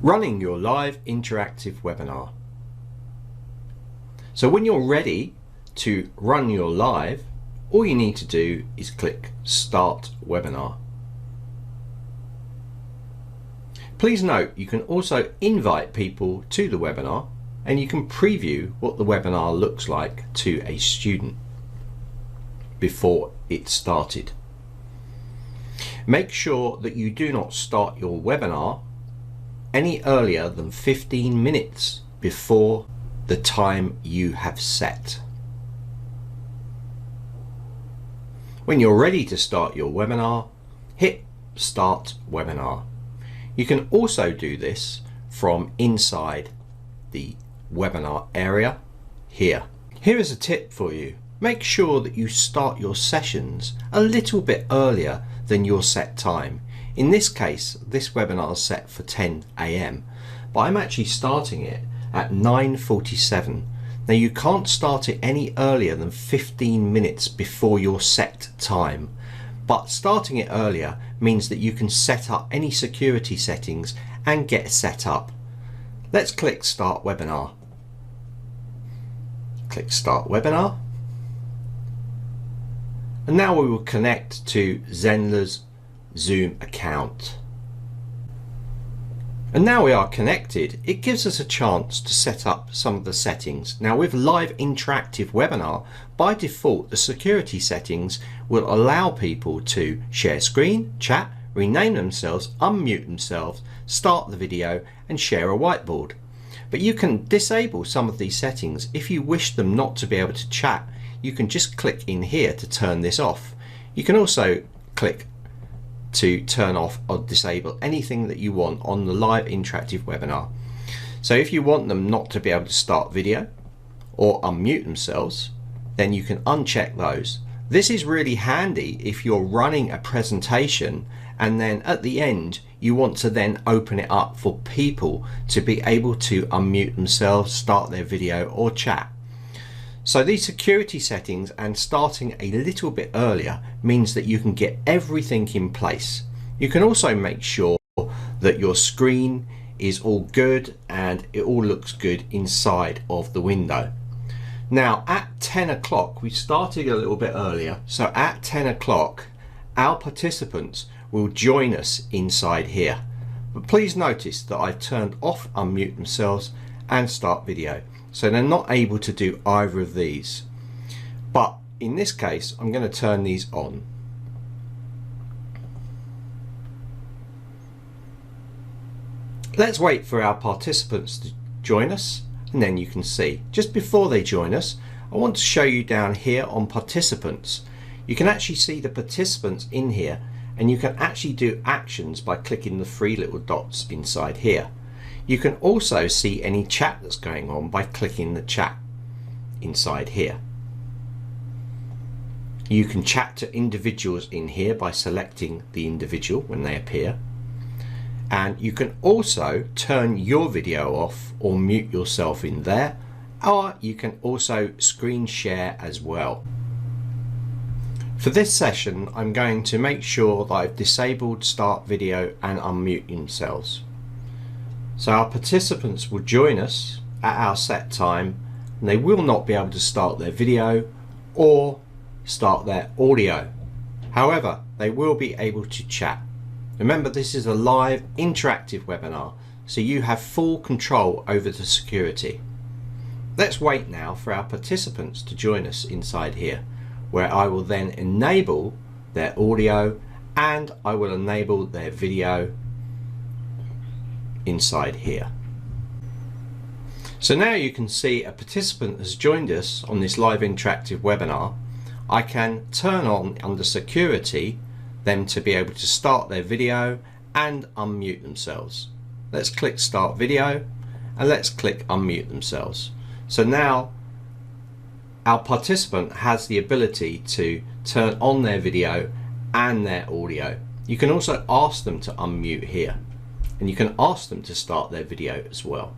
Running your live interactive webinar. So when you're ready to run your live, all you need to do is click Start Webinar. Please note you can also invite people to the webinar, and you can preview what the webinar looks like to a student before it started. Make sure that you do not start your webinar any earlier than 15 minutes before the time you have set. When you're ready to start your webinar, hit Start Webinar. You can also do this from inside the webinar area here. Here is a tip for you. Make sure that you start your sessions a little bit earlier than your set time. In this case, this webinar is set for 10 AM, but I'm actually starting it at 9:47. Now you can't start it any earlier than 15 minutes before your set time, but starting it earlier means that you can set up any security settings and get set up. Let's click Start Webinar. Click Start Webinar. And now we will connect to Zenler's Zoom account. And now we are connected, it gives us a chance to set up some of the settings. Now with live interactive webinar, by default the security settings will allow people to share screen, chat, rename themselves, unmute themselves, start the video and share a whiteboard. But you can disable some of these settings. If you wish them not to be able to chat, you can just click in here to turn this off. You can also click to turn off or disable anything that you want on the live interactive webinar. So if you want them not to be able to start video or unmute themselves, then you can uncheck those. This is really handy if you're running a presentation and then at the end you want to then open it up for people to be able to unmute themselves, start their video or chat. So these security settings and starting a little bit earlier means that you can get everything in place. You can also make sure that your screen is all good and it all looks good inside of the window. Now at 10 o'clock, we started a little bit earlier, so at 10 o'clock our participants will join us inside here. But please notice that I've turned off unmute themselves and start video. So they're not able to do either of these. But in this case, I'm going to turn these on. Let's wait for our participants to join us and then you can see. Just before they join us, I want to show you down here on participants. You can actually see the participants in here and you can actually do actions by clicking the three little dots inside here. You can also see any chat that's going on by clicking the chat inside here. You can chat to individuals in here by selecting the individual when they appear. And you can also turn your video off or mute yourself in there, or you can also screen share as well. For this session, I'm going to make sure that I've disabled start video and unmute themselves. So our participants will join us at our set time and they will not be able to start their video or start their audio. However, they will be able to chat. Remember, this is a live interactive webinar, so you have full control over the security. Let's wait now for our participants to join us inside here, where I will then enable their audio and I will enable their video inside here. So now you can see a participant has joined us on this live interactive webinar. I can turn on under security them to be able to start their video and unmute themselves. Let's click start video and let's click unmute themselves. So now our participant has the ability to turn on their video and their audio. You can also ask them to unmute here, and you can ask them to start their video as well.